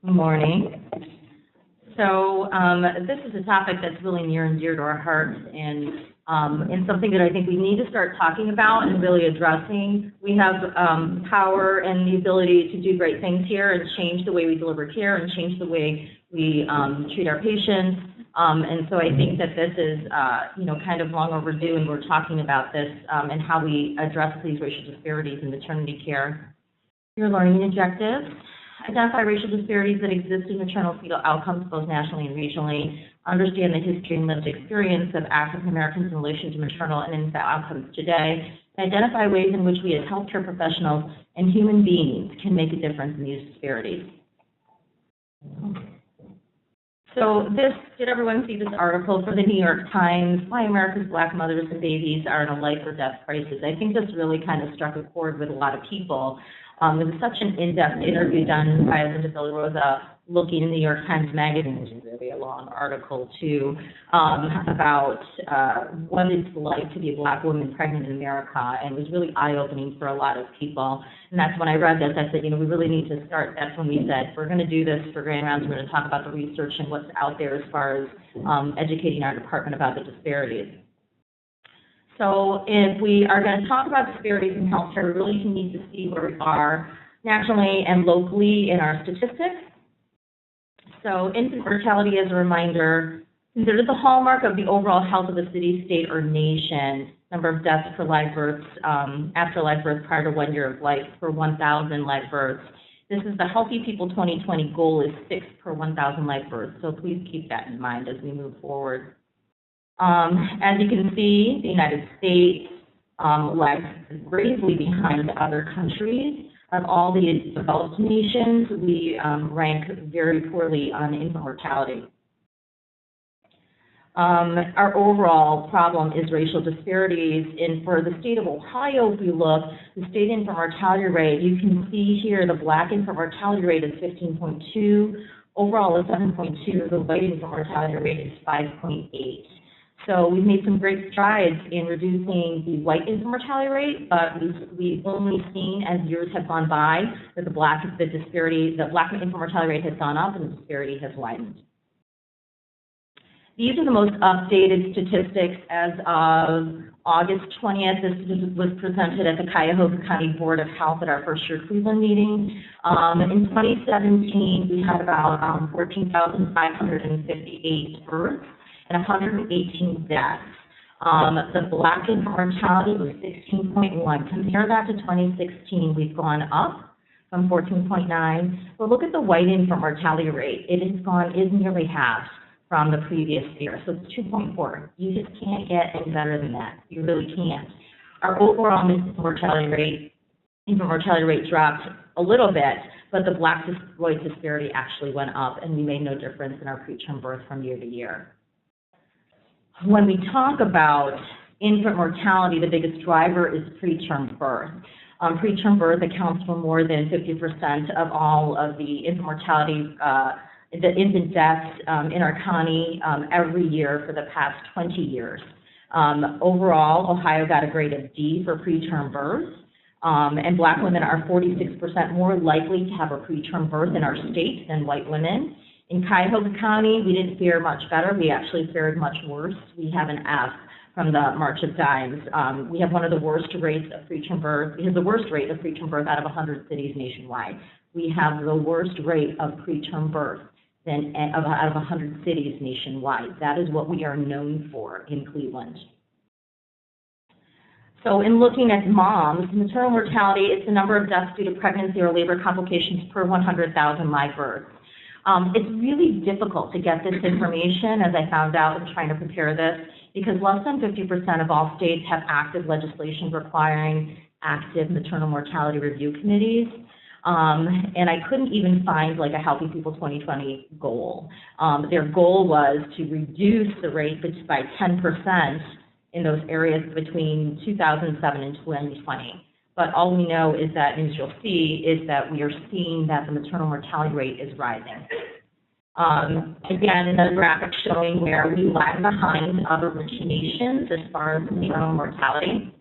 Good morning. So this is a topic that's really near and dear to our hearts, and something that I think we need to start talking about and really addressing. We have power and the ability to do great things here and change the way we deliver care and change the way we treat our patients. And so I think that this is, kind of long overdue, and we're talking about this and how we address these racial disparities in maternity care. Your learning objectives. Identify racial disparities that exist in maternal fetal outcomes both nationally and regionally. Understand the history and lived experience of African Americans in relation to maternal and infant outcomes today. And identify ways in which we as healthcare professionals and human beings can make a difference in these disparities. So did everyone see this article for the New York Times, Why America's Black Mothers and Babies Are in a Life or Death Crisis? I think this really kind of struck a chord with a lot of people. It was such an in-depth interview done by Linda Villarosa looking in the New York Times Magazine, which is really a long article too, about what it's like to be a Black woman pregnant in America, and it was really eye-opening for a lot of people. And that's when I read this, I said, we really need to start. That's when we said, we're going to do this for Grand Rounds, we're going to talk about the research and what's out there as far as educating our department about the disparities. So if we are going to talk about disparities in healthcare, we really need to see where we are nationally and locally in our statistics. So infant mortality, as a reminder, considered the hallmark of the overall health of a city, state, or nation. Number of deaths per live births, after live birth prior to 1 year of life per 1,000 live births. This is the Healthy People 2020 goal is 6 per 1,000 live births. So please keep that in mind as we move forward. As you can see, the United States lags gravely behind other countries. Of all the developed nations, we rank very poorly on infant mortality. Our overall problem is racial disparities. And for the state of Ohio, if we look, the state infant mortality rate, you can see here the Black infant mortality rate is 15.2, overall is 7.2, the white infant mortality rate is 5.8. So we've made some great strides in reducing the white infant mortality rate, but we've only seen, as years have gone by, that the Black infant mortality rate has gone up and the disparity has widened. These are the most updated statistics as of August 20th. This was presented at the Cuyahoga County Board of Health at our first year Cleveland meeting. In 2017, we had about 14,558 births and 118 deaths. The Black infant mortality was 16.1. Compare that to 2016, we've gone up from 14.9. But look at the white infant mortality rate. It is nearly half from the previous year. So it's 2.4. You just can't get any better than that. You really can't. Our overall infant mortality rate dropped a little bit, but the Black-white disparity actually went up, and we made no difference in our preterm birth from year to year. When we talk about infant mortality, the biggest driver is preterm birth. Preterm birth accounts for more than 50% of all of the infant mortality, the infant deaths in our county every year for the past 20 years. Overall, Ohio got a grade of D for preterm birth, and Black women are 46% more likely to have a preterm birth in our state than white women. In Cuyahoga County, we didn't fare much better. We actually fared much worse. We have an F from the March of Dimes. We have one of the worst rates of preterm birth. We have the worst rate of preterm birth out of 100 cities nationwide. We have the worst rate of preterm birth out of 100 cities nationwide. That is what we are known for in Cleveland. So in looking at moms, maternal mortality is the number of deaths due to pregnancy or labor complications per 100,000 live births. It's really difficult to get this information, as I found out in trying to prepare this, because less than 50% of all states have active legislation requiring active maternal mortality review committees. And I couldn't even find like a Healthy People 2020 goal. Their goal was to reduce the rate by 10% in those areas between 2007 and 2020. But all we know is that, as you'll see, is that we are seeing that the maternal mortality rate is rising. Again, another graphic showing where we lag behind other rich nations as far as maternal mortality.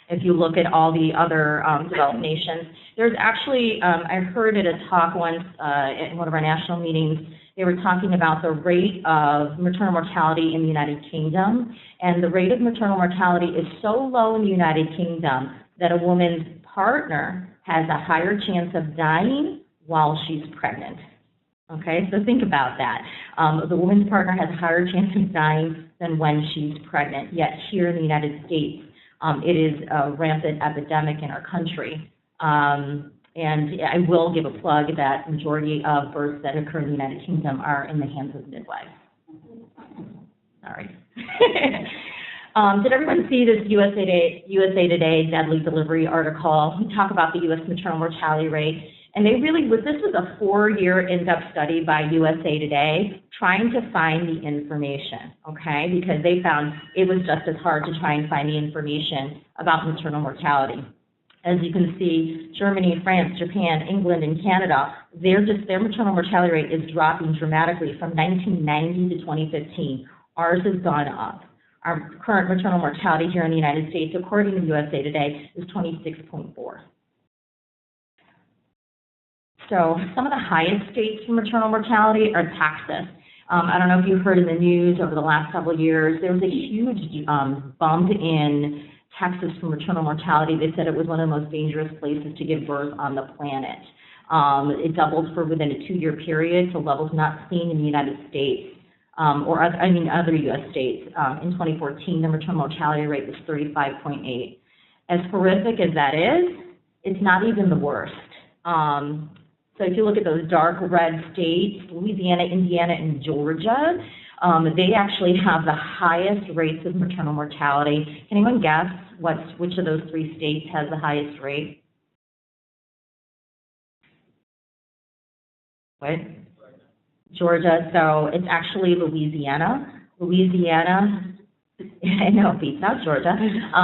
If you look at all the other developed nations, there's actually, I heard at a talk once at one of our national meetings, they were talking about the rate of maternal mortality in the United Kingdom, and the rate of maternal mortality is so low in the United Kingdom that a woman's partner has a higher chance of dying while she's pregnant. Okay, so think about that. The woman's partner has a higher chance of dying than when she's pregnant, yet here in the United States, it is a rampant epidemic in our country. And I will give a plug that majority of births that occur in the United Kingdom are in the hands of midwives. Sorry. Did everyone see this USA Today deadly delivery article? We talk about the U.S. maternal mortality rate. And they really, this was a 4-year in-depth study by USA Today trying to find the information, okay? Because they found it was just as hard to try and find the information about maternal mortality. As you can see, Germany, France, Japan, England, and Canada, their maternal mortality rate is dropping dramatically from 1990 to 2015. Ours has gone up. Our current maternal mortality here in the United States, according to USA Today, is 26.4. So some of the highest states for maternal mortality are Texas. I don't know if you've heard in the news over the last several years, there was a huge bump in Texas for maternal mortality. They said it was one of the most dangerous places to give birth on the planet. It doubled for within a 2-year period to levels not seen in the United States, other U.S. states. In 2014, the maternal mortality rate was 35.8. As horrific as that is, it's not even the worst. So if you look at those dark red states, Louisiana, Indiana, and Georgia, they actually have the highest rates of maternal mortality. Can anyone guess which of those 3 states has the highest rate? What? Georgia. So it's actually Louisiana. I know, beats out Georgia.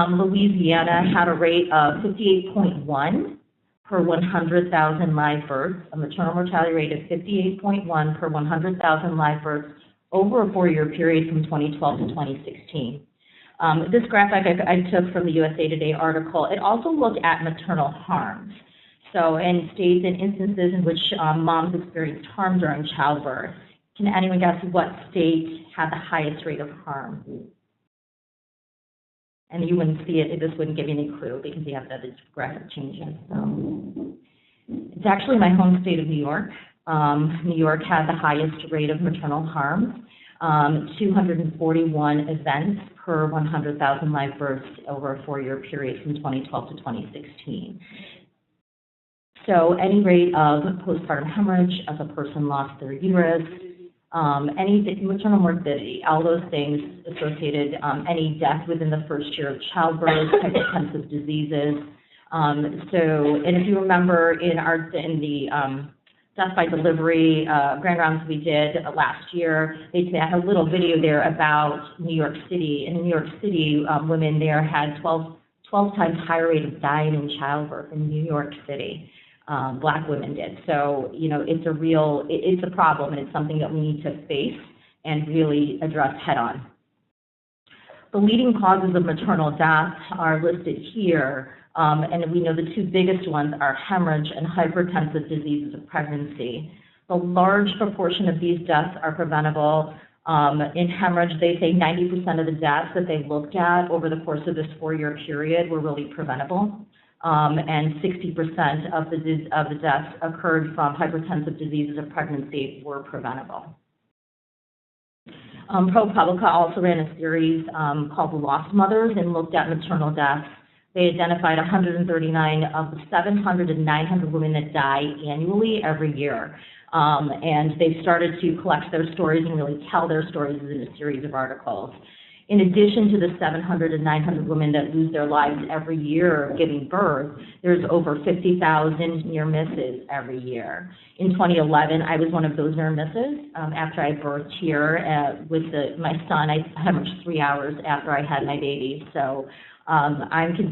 Louisiana had a rate of 58.1 per 100,000 live births, a maternal mortality rate of 58.1 per 100,000 live births over a 4-year period from 2012 to 2016. This graphic I took from the USA Today article. It also looked at maternal harms. So in states and instances in which moms experienced harm during childbirth. Can anyone guess what state had the highest rate of harm? And you wouldn't see it, this wouldn't give you any clue because you have the graphic changes. So it's actually my home state of New York. New York had the highest rate of maternal harm, 241 events per 100,000 live births over a 4-year period from 2012 to 2016. So any rate of postpartum hemorrhage, if a person lost their uterus, any maternal morbidity, all those things associated, any death within the first year of childbirth, hypertensive diseases. And if you remember in the death by delivery grand rounds we did last year, they had a little video there about New York City. And in New York City, women there had 12 times higher rate of dying in childbirth in New York City. Black women did. So, it's a problem, and it's something that we need to face and really address head on. The leading causes of maternal death are listed here, and we know the 2 biggest ones are hemorrhage and hypertensive diseases of pregnancy. The large proportion of these deaths are preventable. In hemorrhage, they say 90% of the deaths that they looked at over the course of this 4-year period were really preventable. And 60% of the deaths occurred from hypertensive diseases of pregnancy were preventable. ProPublica also ran a series called Lost Mothers and looked at maternal deaths. They identified 139 of the 700 and 900 women that die annually every year. And they started to collect their stories and really tell their stories in a series of articles. In addition to the 700 and 900 women that lose their lives every year giving birth, there's over 50,000 near misses every year. In 2011, I was one of those near misses. After I birthed here with my son, I hemorrhaged 3 hours after I had my baby. So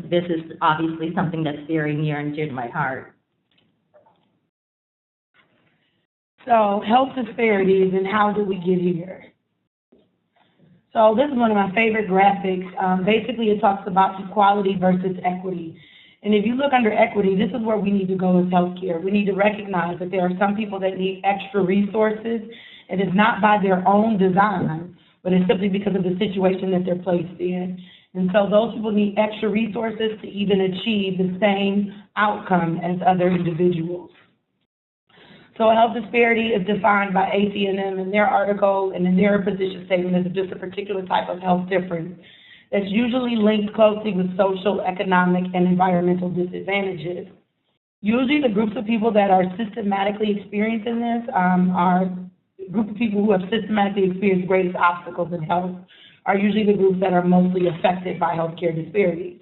this is obviously something that's very near and dear to my heart. So health disparities and how did we get here? So this is one of my favorite graphics. Basically, it talks about equality versus equity. And if you look under equity, this is where we need to go as healthcare. We need to recognize that there are some people that need extra resources, and it's not by their own design, but it's simply because of the situation that they're placed in. And so those people need extra resources to even achieve the same outcome as other individuals. So a health disparity is defined by AT&M in their article and in their position statement as just a particular type of health difference that's usually linked closely with social, economic, and environmental disadvantages. Usually the groups of people that are systematically experiencing this are a group of people who have systematically experienced greatest obstacles in health are usually the groups that are mostly affected by healthcare disparities.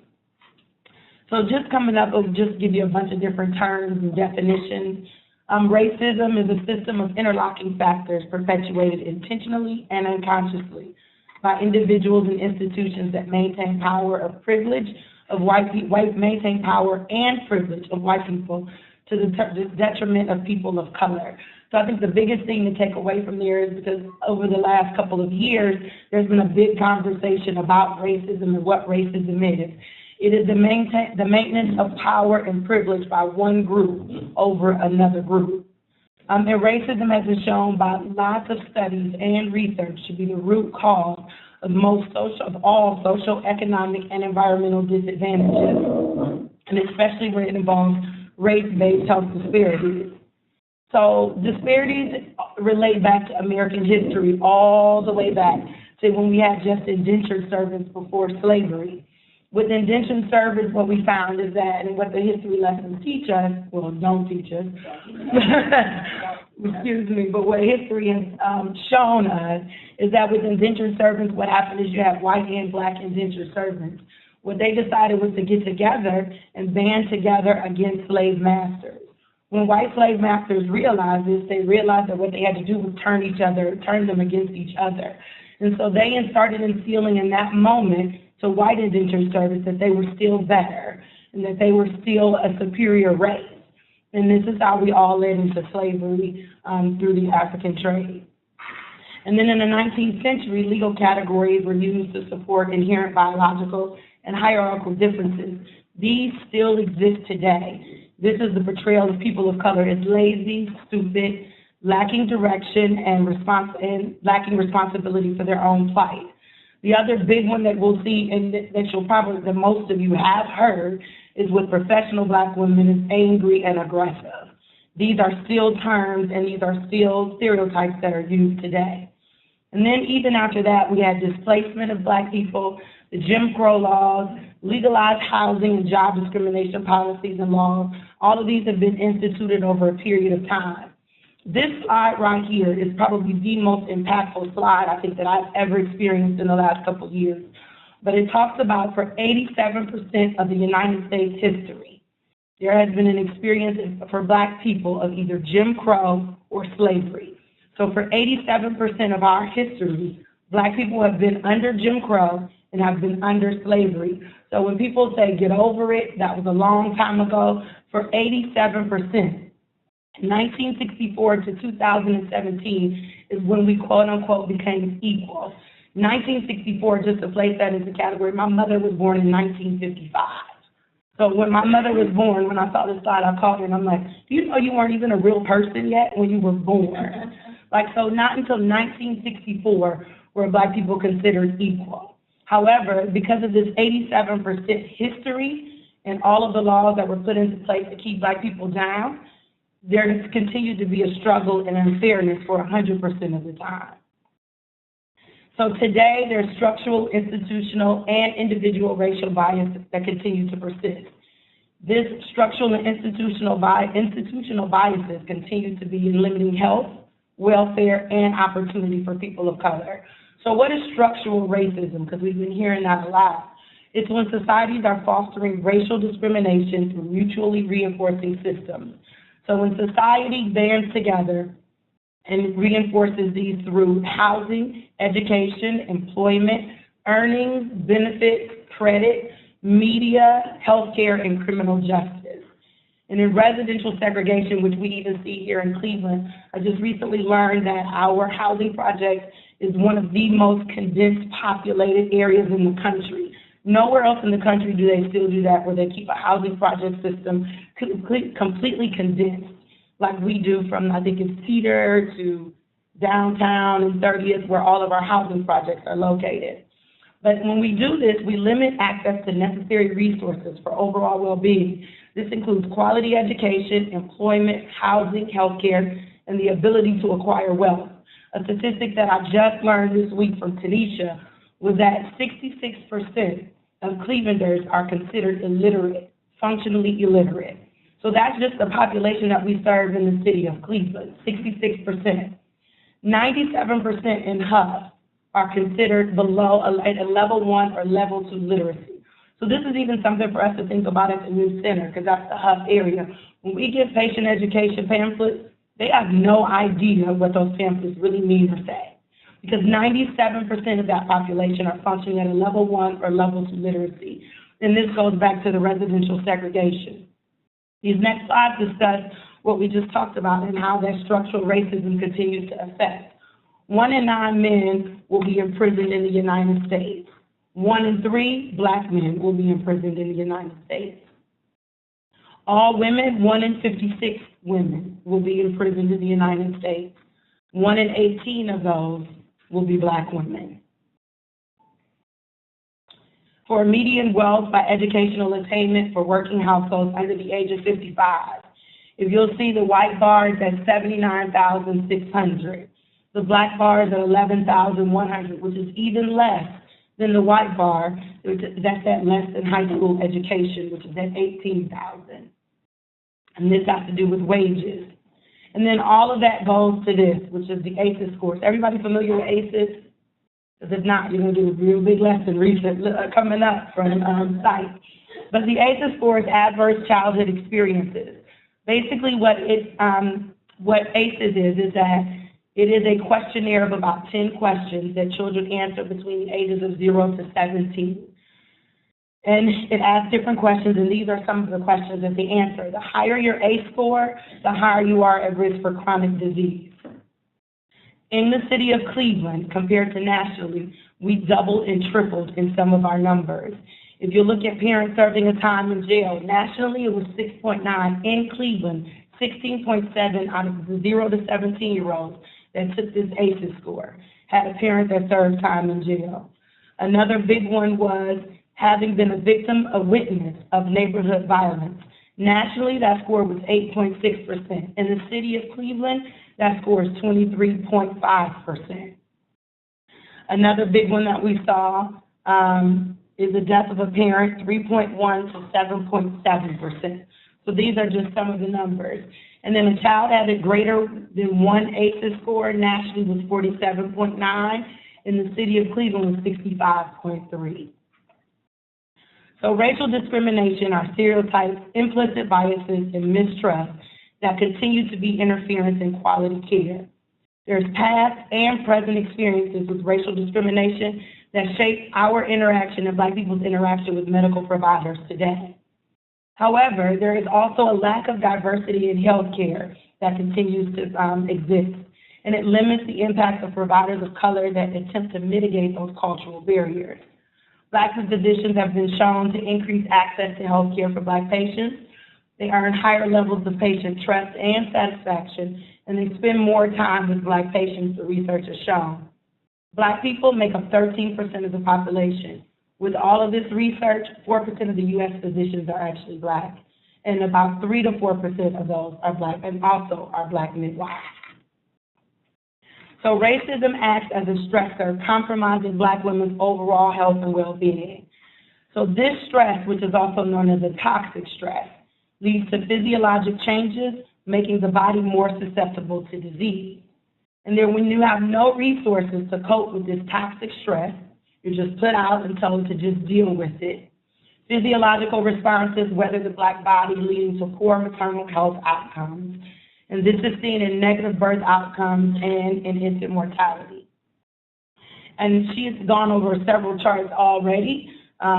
So just coming up, I'll just give you a bunch of different terms and definitions. Racism is a system of interlocking factors perpetuated intentionally and unconsciously by individuals and institutions that maintain power of privilege of maintain power and privilege of white people to the detriment of people of color. So I think the biggest thing to take away from there is because over the last couple of years, there's been a big conversation about racism and what racism is. It is the maintenance of power and privilege by one group over another group. And racism has been shown by lots of studies and research to be the root cause of all social, economic, and environmental disadvantages, and especially when it involves race-based health disparities. So disparities relate back to American history all the way back to when we had just indentured servants before slavery. With indentured servants, what we found is that, and what the history lessons teach us, well, don't teach us, excuse me, but what history has shown us is that with indentured servants, what happened is you have white and black indentured servants. What they decided was to get together and band together against slave masters. When white slave masters realized this, they realized that what they had to do was turn them against each other. And so they started instilling in that moment to white indentured servants that they were still better and that they were still a superior race. And this is how we all led into slavery through the African trade. And then in the 19th century, legal categories were used to support inherent biological and hierarchical differences. These still exist today. This is the portrayal of people of color as lazy, stupid, lacking direction, and lacking responsibility for their own plight. The other big one that we'll see, and that most of you have heard, is with professional black women is angry and aggressive. These are still terms and these are still stereotypes that are used today. And then even after that, we had displacement of black people, the Jim Crow laws, legalized housing and job discrimination policies and laws. All of these have been instituted over a period of time. This slide right here is probably the most impactful slide I think that I've ever experienced in the last couple of years. But it talks about for 87% of the United States history, there has been an experience for black people of either Jim Crow or slavery. So for 87% of our history, black people have been under Jim Crow and have been under slavery. So when people say get over it, that was a long time ago. For 87%. 1964 to 2017 is when we quote unquote became equal. 1964, just to place that into category, my mother was born in 1955. So when my mother was born, when I saw this slide, I called her and I'm like, do you know you weren't even a real person yet when you were born? So not until 1964 were black people considered equal. However, because of this 87% history and all of the laws that were put into place to keep black people down, there has continued to be a struggle and unfairness for 100% of the time. So today, there's structural, institutional, and individual racial bias that continue to persist. This structural and institutional biases continue to be in limiting health, welfare, and opportunity for people of color. So what is structural racism? Because we've been hearing that a lot. It's when societies are fostering racial discrimination through mutually reinforcing systems. So when society bands together and reinforces these through housing, education, employment, earnings, benefits, credit, media, healthcare, and criminal justice. And in residential segregation, which we even see here in Cleveland, I just recently learned that our housing project is one of the most condensed populated areas in the country. Nowhere else in the country do they still do that, where they keep a housing project system completely condensed, like we do from, I think it's Cedar to downtown and 30th, where all of our housing projects are located. But when we do this, we limit access to necessary resources for overall well-being. This includes quality education, employment, housing, healthcare, and the ability to acquire wealth. A statistic that I just learned this week from Tanisha was that 66% of Clevelanders are considered illiterate, functionally illiterate. So that's just the population that we serve in the city of Cleveland, 66%. 97% in HUF are considered below a level 1 or level 2 literacy. So this is even something for us to think about at the new center, because that's the HUF area. When we give patient education pamphlets, they have no idea what those pamphlets really mean or say, because 97% of that population are functioning at a level 1 or level 2 literacy. And this goes back to the residential segregation. These next slides discuss what we just talked about and how that structural racism continues to affect. 1 in 9 men will be imprisoned in the United States. 1 in 3 Black men will be imprisoned in the United States. All women, 1 in 56 women will be imprisoned in the United States. 1 in 18 of those will be Black women. For median wealth by educational attainment for working households under the age of 55, if you'll see the white bar is at 79,600. The black bar is at 11,100, which is even less than the white bar, that's at less than high school education, which is at 18,000. And this has to do with wages. And then all of that goes to this, which is the ACEs scores. Everybody familiar with ACEs? Because if not, you're going to do a real big lesson coming up from site. But the ACEs score is adverse childhood experiences. Basically, what ACEs is that it is a questionnaire of about 10 questions that children answer between the ages of 0 to 17. And it asks different questions, and these are some of the questions that they answer. The higher your ACE score, the higher you are at risk for chronic disease. In the city of Cleveland, compared to nationally, we doubled and tripled in some of our numbers. If you look at parents serving a time in jail, nationally it was 6.9. In Cleveland, 16.7 out of the 0 to 17-year-olds that took this ACEs score had a parent that served time in jail. Another big one was having been a victim, a witness of neighborhood violence. Nationally, that score was 8.6%. In the city of Cleveland, that score is 23.5%. Another big one that we saw is the death of a parent, 3.1 to 7.7%. So these are just some of the numbers. And then a child had a greater than 1 ACEs score nationally was 47.9. In the city of Cleveland was 65.3. So racial discrimination are stereotypes, implicit biases, and mistrust that continue to be interference in quality care. There's past and present experiences with racial discrimination that shape our interaction and Black people's interaction with medical providers today. However, there is also a lack of diversity in healthcare that continues to exist, and it limits the impact of providers of color that attempt to mitigate those cultural barriers. Black physicians have been shown to increase access to healthcare for Black patients. They earn higher levels of patient trust and satisfaction, and they spend more time with Black patients, the research has shown. Black people make up 13% of the population. With all of this research, 4% of the U.S. physicians are actually Black, and about 3 to 4% of those are Black, and also are Black midwives. So racism acts as a stressor, compromising Black women's overall health and well-being. So this stress, which is also known as a toxic stress, leads to physiologic changes, making the body more susceptible to disease. And then when you have no resources to cope with this toxic stress, you're just put out and told to just deal with it. Physiological responses weather the Black body, leading to poor maternal health outcomes. And this is seen in negative birth outcomes and in infant mortality. And she has gone over several charts already,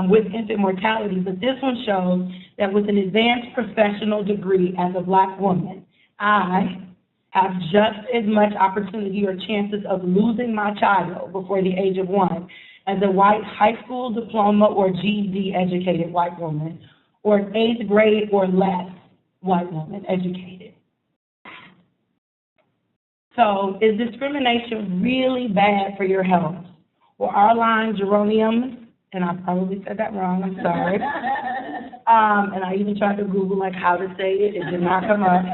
with infant mortality, but this one shows that with an advanced professional degree as a Black woman, I have just as much opportunity or chances of losing my child before the age of 1 as a white high school diploma or GED educated white woman, or an 8th grade or less white woman educated. So is discrimination really bad for your health? Well, Arline Geronium, and I probably said that wrong, I'm sorry. And I even tried to Google like how to say it, it did not come up.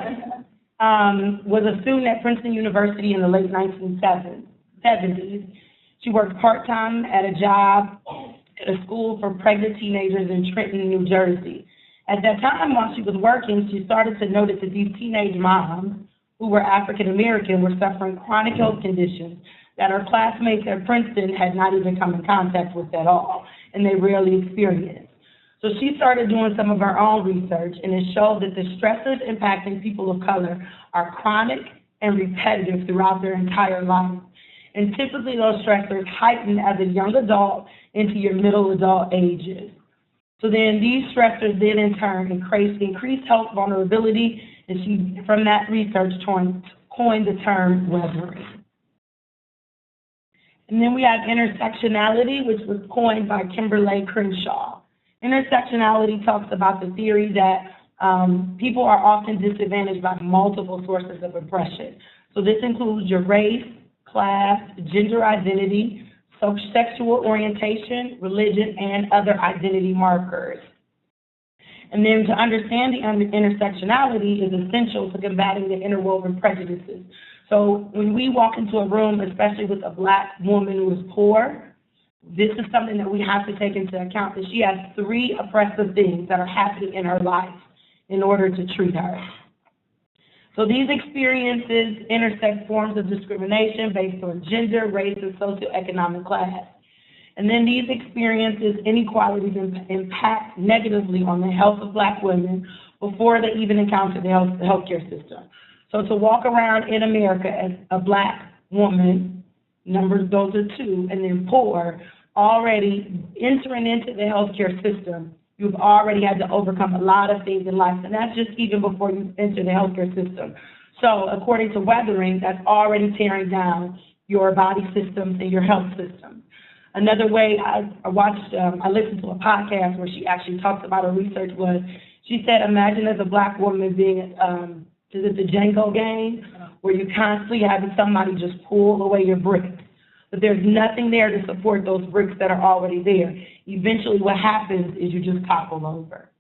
Was a student at Princeton University in the late 1970s. She worked part-time at a job at a school for pregnant teenagers in Trenton, New Jersey. At that time, while she was working, she started to notice that these teenage moms who were African American were suffering chronic health conditions that her classmates at Princeton had not even come in contact with at all, and they rarely experienced. So she started doing some of her own research, and it showed that the stressors impacting people of color are chronic and repetitive throughout their entire life. And typically those stressors heighten as a young adult into your middle adult ages. So then these stressors then in turn increase health vulnerability, and she, from that research, coined the term weathering. And then we have intersectionality, which was coined by Kimberly Crenshaw. Intersectionality talks about the theory that people are often disadvantaged by multiple sources of oppression. So this includes your race, class, gender identity, sexual orientation, religion, and other identity markers. And then to understand the intersectionality is essential to combating the interwoven prejudices. So when we walk into a room, especially with a Black woman who is poor, this is something that we have to take into account, that she has 3 oppressive things that are happening in her life in order to treat her. So these experiences intersect forms of discrimination based on gender, race, and socioeconomic class. And then these experiences, inequalities, impact negatively on the health of Black women before they even encounter the healthcare system. So to walk around in America as a Black woman, numbers those are 2, and then poor, already entering into the healthcare system, you've already had to overcome a lot of things in life, and that's just even before you enter the healthcare system. So according to weathering, that's already tearing down your body systems and your health systems. Another way I listened to a podcast where she actually talked about her research was, she said, imagine as a Black woman being, is it the Django game, where you constantly having somebody just pull away your bricks. But there's nothing there to support those bricks that are already there. Eventually what happens is you just topple over.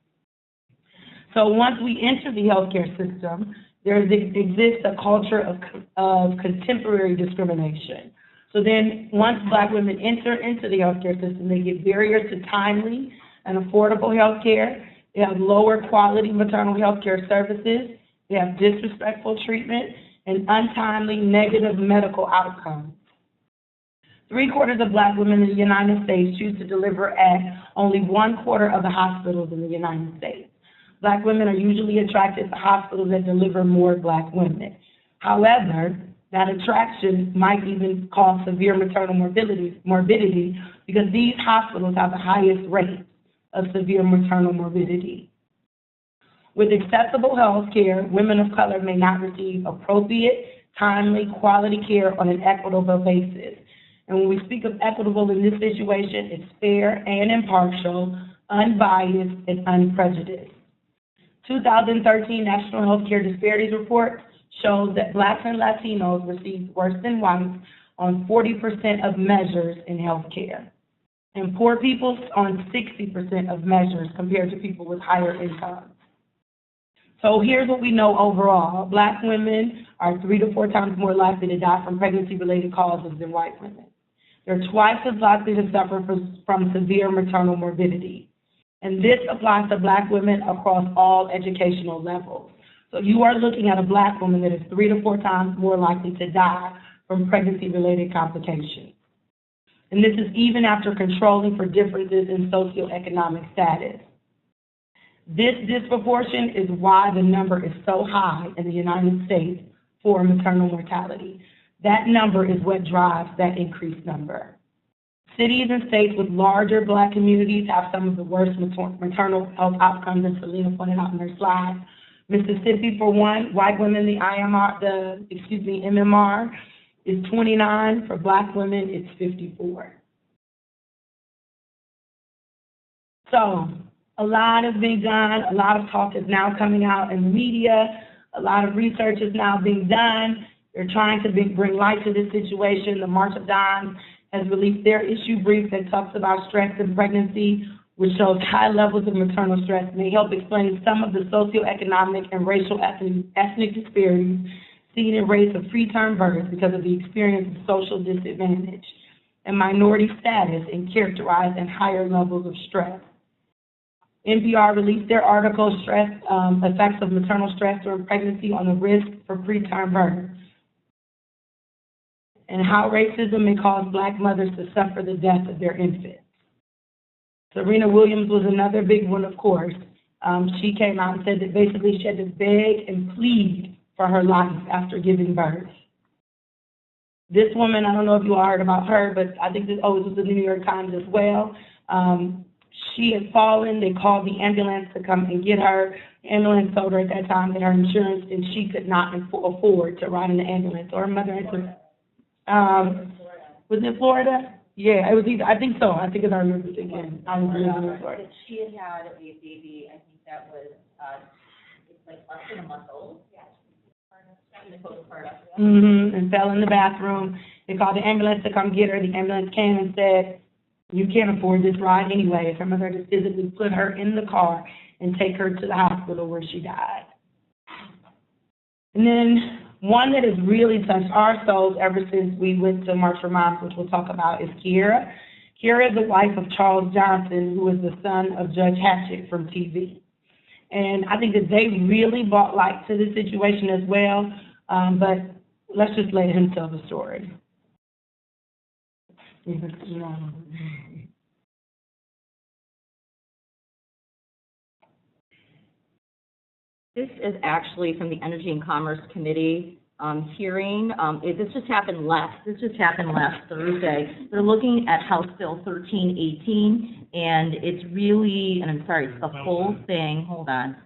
So once we enter the healthcare system, there exists a culture of contemporary discrimination. So then once Black women enter into the healthcare system, they get barriers to timely and affordable healthcare. They have lower quality maternal healthcare services. They have disrespectful treatment and untimely negative medical outcomes. 3/4 of Black women in the United States choose to deliver at only 1/4 of the hospitals in the United States. Black women are usually attracted to hospitals that deliver more Black women. However, that attraction might even cause severe maternal morbidity because these hospitals have the highest rate of severe maternal morbidity. With accessible health care, women of color may not receive appropriate, timely, quality care on an equitable basis. And when we speak of equitable in this situation, it's fair and impartial, unbiased, and unprejudiced. 2013 National Healthcare Disparities Report shows that Blacks and Latinos received worse than whites on 40% of measures in health care, and poor people on 60% of measures compared to people with higher incomes. So here's what we know overall. Black women are 3 to 4 times more likely to die from pregnancy-related causes than white women. They're twice as likely to suffer from severe maternal morbidity. And this applies to Black women across all educational levels. So you are looking at a Black woman that is 3 to 4 times more likely to die from pregnancy-related complications. And this is even after controlling for differences in socioeconomic status. This disproportion is why the number is so high in the United States for maternal mortality. That number is what drives that increased number. Cities and states with larger Black communities have some of the worst maternal health outcomes, as Selena pointed out in her slide. Mississippi, for one, white women, the MMR is 29. For Black women, it's 54. So a lot has been done. A lot of talk is now coming out in the media. A lot of research is now being done. They're trying to bring light to this situation. The March of Dimes has released their issue brief that talks about stress in pregnancy, which shows high levels of maternal stress, may help explain some of the socioeconomic and racial ethnic disparities seen in rates of preterm birth because of the experience of social disadvantage and minority status and characterized in higher levels of stress. NPR released their article, Stress, Effects of Maternal Stress During Pregnancy on the Risk for Preterm Birth, and how racism may cause Black mothers to suffer the death of their infants. Serena Williams was another big one, of course. She came out and said that basically she had to beg and plead for her life after giving birth. This woman, I don't know if you all heard about her, but I think this, it was the New York Times as well. She had fallen. They called the ambulance to come and get her. The ambulance told her at that time that her insurance, and she could not afford to ride in the ambulance. Or her mother had to. Was it Florida? Yeah, it was either. I think so. I think I remember thinking. I was in Florida. She had had a baby. I think that was it's like less than a month old. And fell in the bathroom. They called the ambulance to come get her. The ambulance came and said, "You can't afford this ride anyway." Her mother just physically put her in the car and take her to the hospital where she died. And then one that has really touched our souls ever since we went to March for Moms, which we'll talk about, is Kiera. Kiera is the wife of Charles Johnson, who is the son of Judge Hatchett from TV. And I think that they really brought light to the situation as well, but let's just let him tell the story. This is actually from the Energy and Commerce Committee hearing. This just happened last Thursday. They're looking at House Bill 1318, and it's really, and I'm sorry, it's the whole thing. Hold on,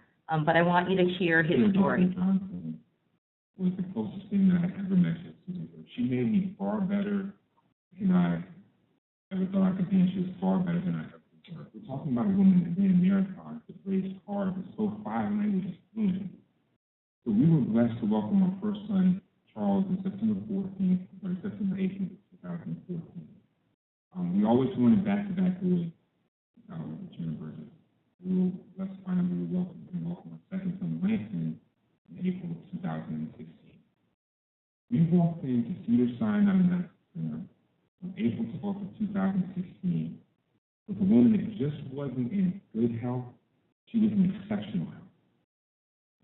but I want you to hear his story. Johnson was the closest thing that I ever met to her. She made me far better than I ever thought I could be. She was far better than I ever thought. We're talking about a woman that ran marathons, that raced cars, that spoke 5 languages fluently. So we were blessed to welcome our first son, Charles, on September 18th, 2014. We always wanted back-to-back boys at university. We were blessed to find out we were welcome our second son, Lanston, in April of 2016. We walked into Cedars-Sinai from April to August of 2016 with a woman that just wasn't in good health. She was in exceptional health.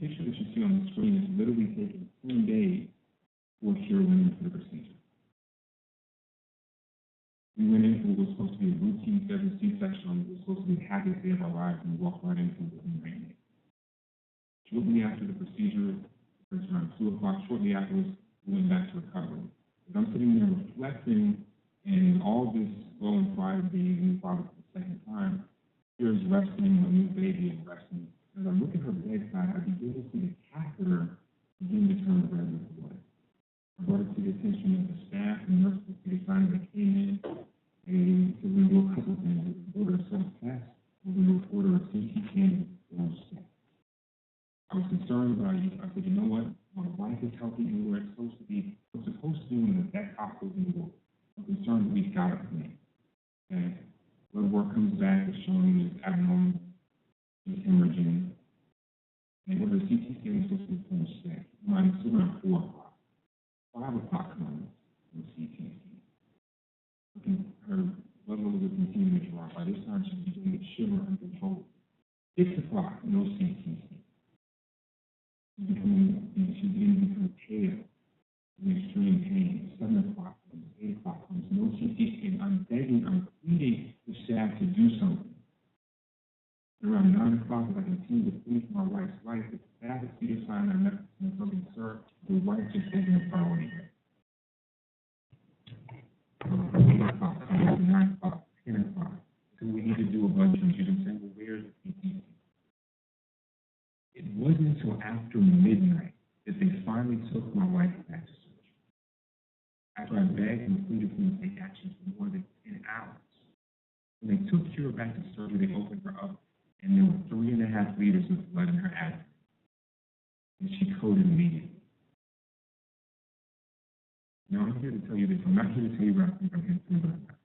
The picture that you see on the screen is literally taken 10 days before Kiera went into the procedure. We went into what was supposed to be a routine scheduled C-section. It was supposed to be the happiest day of our lives, and we walked right into it and ran it. Shortly after the procedure, around 2 o'clock, shortly afterwards, we went back to recovery. As I'm sitting there reflecting, and all this flowing pride of being a new father for the second time, Kiera's wrestling, a new baby, and wrestling. As I look at her bedside, I begin to see the catheter begin to turn red with blood. I brought it to the attention of the staff and nurses to the sign that came in, and to do a couple of things. We ordered a self-test, we would order a CT scan, and I was concerned about you. I said, you know what? My wife is healthy and we're supposed to be in the best hospital in the world. I'm concerned that we've got a plan. And blood work comes back, it's showing this abnormal, this hemorrhaging. And what the CT scan is supposed to be finished at? Mine is around 4 o'clock. 5 o'clock comes from the CT scan. Her blood levels are continuing to drop. By this time, she's beginning to shiver uncontrollably. 6 o'clock, no CT scan. She's beginning to become pale, in extreme pain. 7 o'clock comes, 8 o'clock comes, no CT scan. I'm begging, I'm pleading the staff to do something. Around 9 o'clock, as I continue to plead for my wife's life, the staff at Cedars-Sinai met and something, sir, your wife just isn't following her. 8 o'clock, 9 o'clock, 10 o'clock. So we need to do a bunch of you say, well, where's the PTC? It wasn't until after midnight that they finally took my wife back to surgery. After I begged and pleaded for them to take action for more than 10 hours. When they took Kira back to surgery, they opened her up, and there were 3.5 liters of blood in her abdomen. And she coded immediately. Now, I'm here to tell you this. I'm not here to tell you what I think I'm here to tell you what I'm not.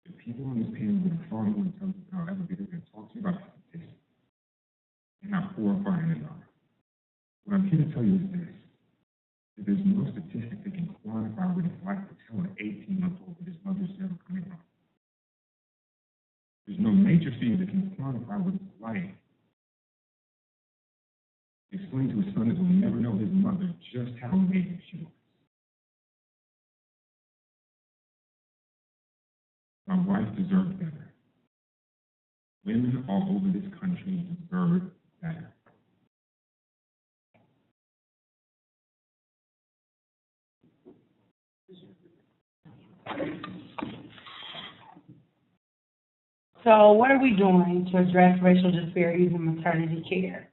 The people on this panel that are far more intelligent than I'll ever be, they're going to talk to you about statistics and how horrifying they are. What I'm here to tell you is this. That there's no statistic that can quantify what it's like to tell an 18-month-old that his mother's never coming home. There's no major figure that can quantify what it's like to explain to a son that will never know his mother just how amazing she was. My wife deserves better. Women all over this country deserve better. So what are we doing to address racial disparities in maternity care?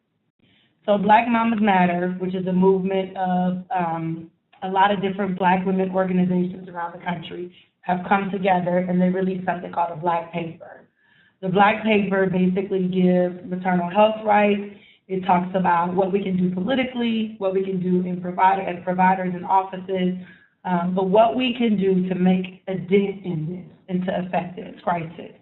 So Black Mamas Matter, which is a movement of a lot of different Black women organizations around the country, have come together and they released something called a Black Paper. The Black Paper basically gives maternal health rights. It talks about what we can do politically, what we can do as providers in offices, but what we can do to make a dent in this and to affect this crisis.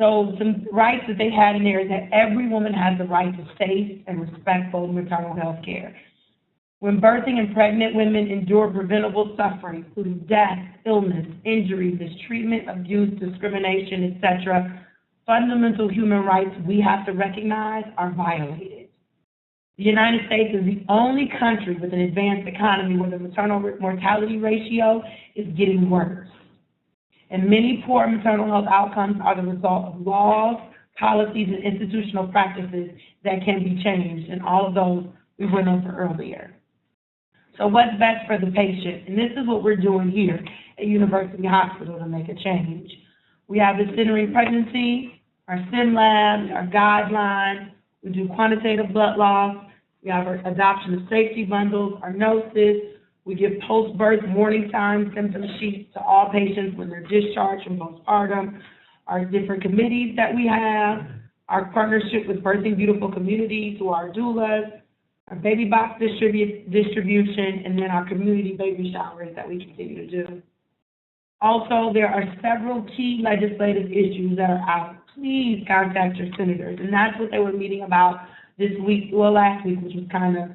So some rights that they had in there is that every woman has the right to safe and respectful maternal health care. When birthing and pregnant women endure preventable suffering, including death, illness, injury, mistreatment, abuse, discrimination, etc., fundamental human rights we have to recognize are violated. The United States is the only country with an advanced economy where the maternal mortality ratio is getting worse. And many poor maternal health outcomes are the result of laws, policies, and institutional practices that can be changed, and all of those we went over earlier. So what's best for the patient? And this is what we're doing here at University Hospital to make a change. We have the centering pregnancy, our SIM labs, our guidelines. We do quantitative blood loss. We have our adoption of safety bundles, our nurses. We give post-birth warning signs, symptom sheets to all patients when they're discharged from postpartum. Our different committees that we have, our partnership with Birthing Beautiful Community to our doulas, our baby box distribution, and then our community baby showers that we continue to do. Also, there are several key legislative issues that are out. Please contact your senators, and that's what they were meeting about this week, well, last week, which was kind of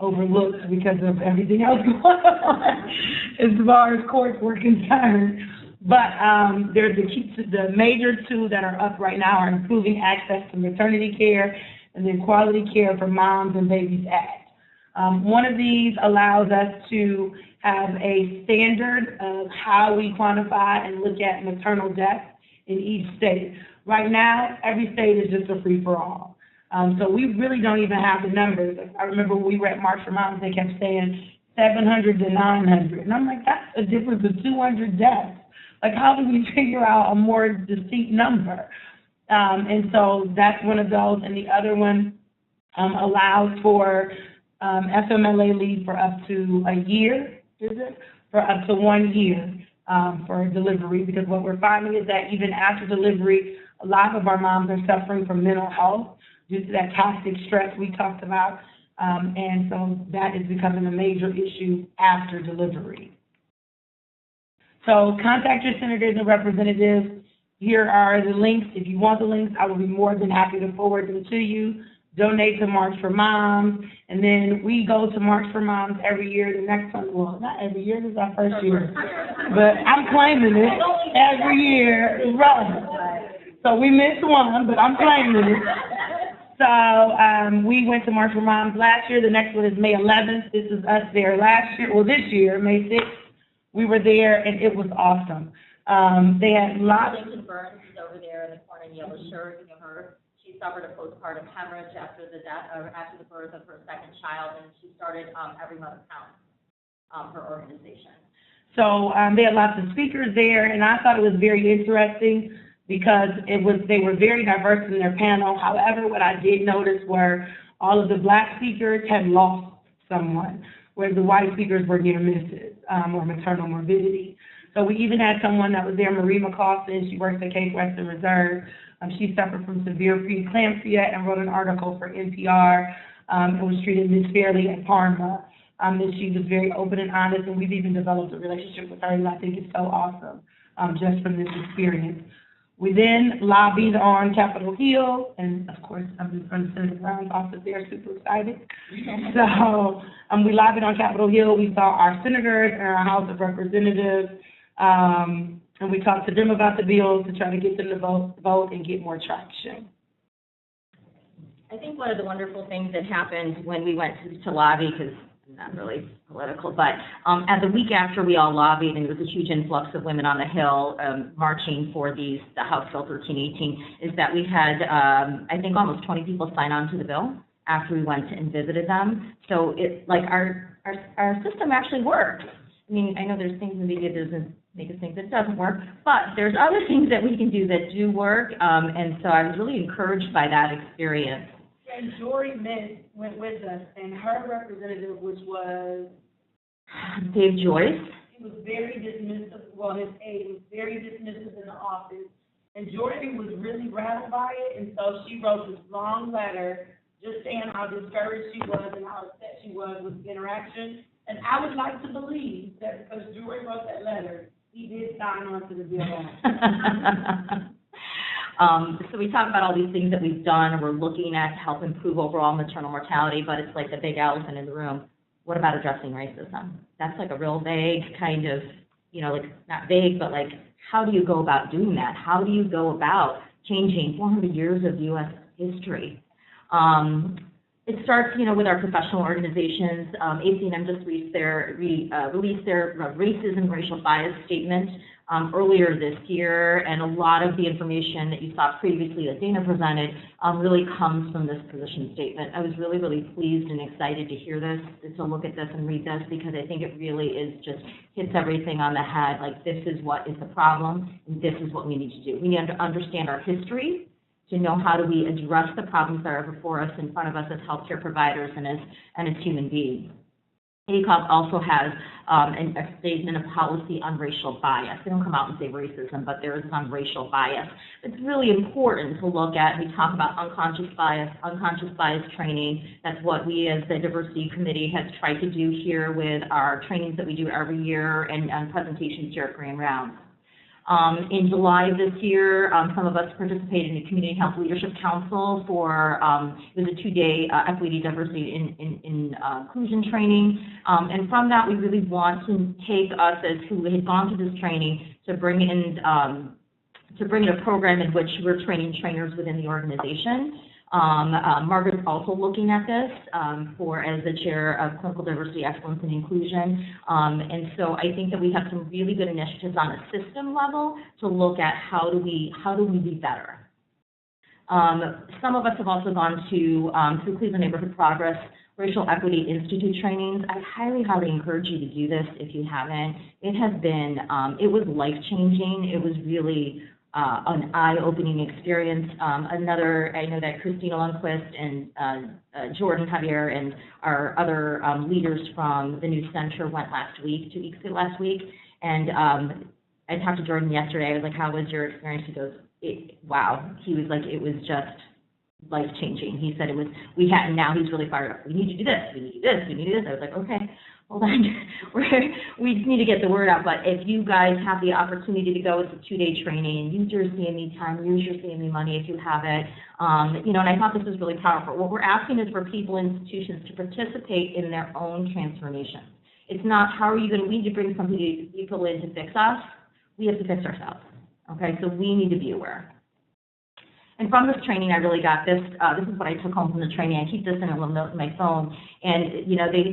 overlooked because of everything else going on as far as courts were concerned. But there's the major two that are up right now are Improving Access to Maternity Care and the Quality Care for Moms and Babies Act. One of these allows us to have a standard of how we quantify and look at maternal death in each state. Right now, every state is just a free-for-all. So we really don't even have the numbers. I remember when we were at March for Moms, they kept saying 700 to 900. And I'm like, that's a difference of 200 deaths. Like, how do we figure out a more distinct number? And so that's one of those. And the other one allows for FMLA leave for up to a year, is it? For up to 1 year for delivery, because what we're finding is that even after delivery, a lot of our moms are suffering from mental health due to that toxic stress we talked about. And so that is becoming a major issue after delivery. So contact your senators and representatives. Here are the links. If you want the links, I will be more than happy to forward them to you. Donate to March for Moms. And then we go to March for Moms every year. The next one, well, not every year, this is our first year. But I'm claiming it every year. Right. So we missed one, but I'm claiming it. So we went to March for Moms last year. The next one is May 11th. This is us there last year. Well, this year, May 6th. We were there, and it was awesome. They had lots. Lincoln Burns is over there in the corner in yellow shirt. You know her. She suffered a postpartum hemorrhage after the birth of her second child, and she started Every Mother Counts. her organization. So they had lots of speakers there, and I thought it was very interesting because they were very diverse in their panel. However, what I did notice were all of the Black speakers had lost someone, whereas the white speakers were near misses or maternal morbidity. So we even had someone that was there, Marie McCaustin. She works at Case Western Reserve. She suffered from severe preeclampsia and wrote an article for NPR and was treated misfairly at Parma. And she was very open and honest, and we've even developed a relationship with her, and I think it's so awesome just from this experience. We then lobbied on Capitol Hill, and of course, I'm in front of Senator Brown's office there, super excited. So we lobbied on Capitol Hill. We saw our senators and our House of Representatives, and we talked to them about the bills to try to get them to vote and get more traction. I think one of the wonderful things that happened when we went to lobby, because not really political, but at the week after we all lobbied, and there was a huge influx of women on the Hill marching for the House Bill 1318, is that we had, I think, almost 20 people sign on to the bill after we went and visited them. So it, like, our system actually works. I mean, I know there's things in the media that doesn't make us think that doesn't work, but there's other things that we can do that do work, and so I was really encouraged by that experience. And Jory went with us, and her representative, which was Dave Joyce. He was very dismissive. Well, his aide was very dismissive in the office, and Jory was really rattled by it, and so she wrote this long letter just saying how discouraged she was and how upset she was with the interaction. And I would like to believe that because Jory wrote that letter, he did sign on to the bill. So we talk about all these things that we've done, and we're looking at to help improve overall maternal mortality, but it's like the big elephant in the room. What about addressing racism? That's like a real vague kind of, like not vague, but like, how do you go about doing that? How do you go about changing 400 years of U.S. history? It starts, with our professional organizations. ACNM just released their racism, racial bias statement earlier this year, and a lot of the information that you saw previously that Dana presented really comes from this position statement. I was really, really pleased and excited to hear this, to look at this and read this, because I think it really is just hits everything on the head. Like, this is what is the problem, and this is what we need to do. We need to understand our history to know how do we address the problems that are before us, in front of us as healthcare providers and as human beings. ACOG also has a statement of policy on racial bias. They don't come out and say racism, but there is on racial bias. It's really important to look at. We talk about unconscious bias training. That's what we as the diversity committee has tried to do here with our trainings that we do every year and presentations here at Grand Rounds. In July of this year, some of us participated in the Community Health Leadership Council for, it was a 2-day equity, diversity, and inclusion training. And from that, we really want to take us as who had gone through this training to bring in a program in which we're training trainers within the organization. Margaret's also looking at this as the chair of Clinical Diversity, Excellence, and Inclusion. And so I think that we have some really good initiatives on a system level to look at how do we be better. Some of us have also gone to through Cleveland Neighborhood Progress Racial Equity Institute trainings. I highly, highly encourage you to do this if you haven't. It has been, it was life-changing. It was really an eye-opening experience. I know that Christina Lundquist and Jordan Javier and our other leaders from the new center went last week, 2 weeks ago last week. And I talked to Jordan yesterday. I was like, how was your experience? He goes, wow. He was like, it was just life-changing. He said it was, now he's really fired up. We need to do this, we need to do this, we need to do this. I was like, okay, hold on. We just need to get the word out. But if you guys have the opportunity to go, it's a 2-day training, use your CME time, use your CME money if you have it. And I thought this was really powerful. What we're asking is for people and institutions to participate in their own transformation. It's not, we need to bring some people in to fix us. We have to fix ourselves. Okay, so we need to be aware. And from this training, I really got this. This is what I took home from the training. I keep this in a little note in my phone. And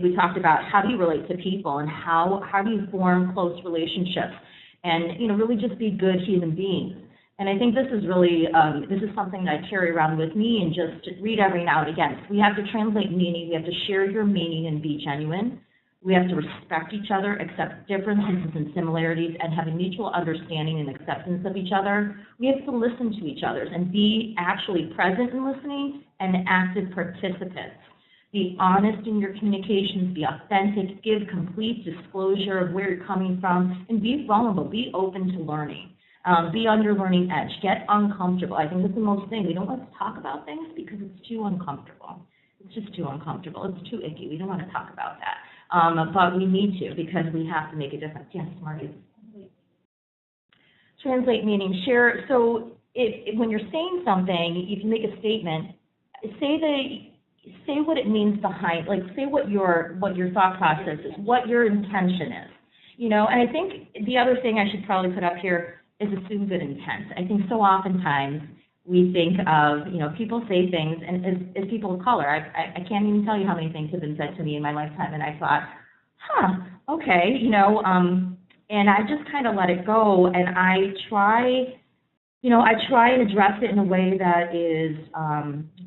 we talked about how do you relate to people and how do you form close relationships, and really just be good human beings. And I think this is really this is something that I carry around with me and just read every now and again. We have to translate meaning. We have to share your meaning and be genuine. We have to respect each other, accept differences and similarities, and have a mutual understanding and acceptance of each other. We have to listen to each other and be actually present in listening and active participants. Be honest in your communications, be authentic, give complete disclosure of where you're coming from, and be vulnerable, be open to learning. Be on your learning edge, get uncomfortable. I think that's the most thing. We don't want to talk about things because it's too uncomfortable. It's just too uncomfortable. It's too icky. We don't want to talk about that. But we need to because we have to make a difference. Yes, Marty. Translate meaning, share. So when you're saying something, if you make a statement, say what it means behind, like say what your thought process is, what your intention is, you know. And I think the other thing I should probably put up here is assume good intent. I think so oftentimes we think of, you know, people say things, and as people of color, I can't even tell you how many things have been said to me in my lifetime, and I thought, okay, you know, and I just kind of let it go, and I try and address it in a way that is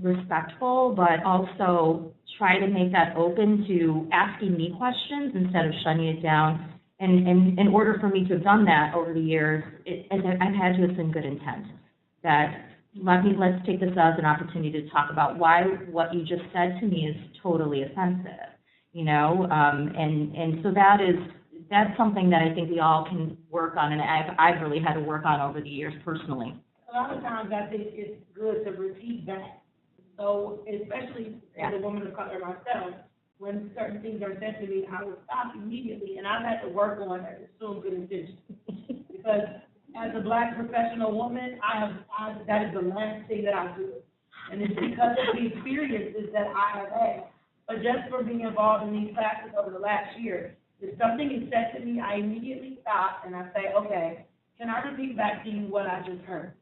respectful, but also try to make that open to asking me questions instead of shutting it down. And in order for me to have done that over the years, I've had to assume good intent. That let's take this as an opportunity to talk about why what you just said to me is totally offensive, you know, and so that's something that I think we all can work on, and I've really had to work on over the years personally. A lot of times I think it's good to repeat back. So especially as a woman of color myself, when certain things are said to me, I will stop immediately, and I've had to work on assume good intentions. Because as a Black professional woman, that is the last thing that I do. And it's because of the experiences that I have had. But just for being involved in these classes over the last year, if something is said to me, I immediately stop and I say, okay, can I repeat back to you what I just heard?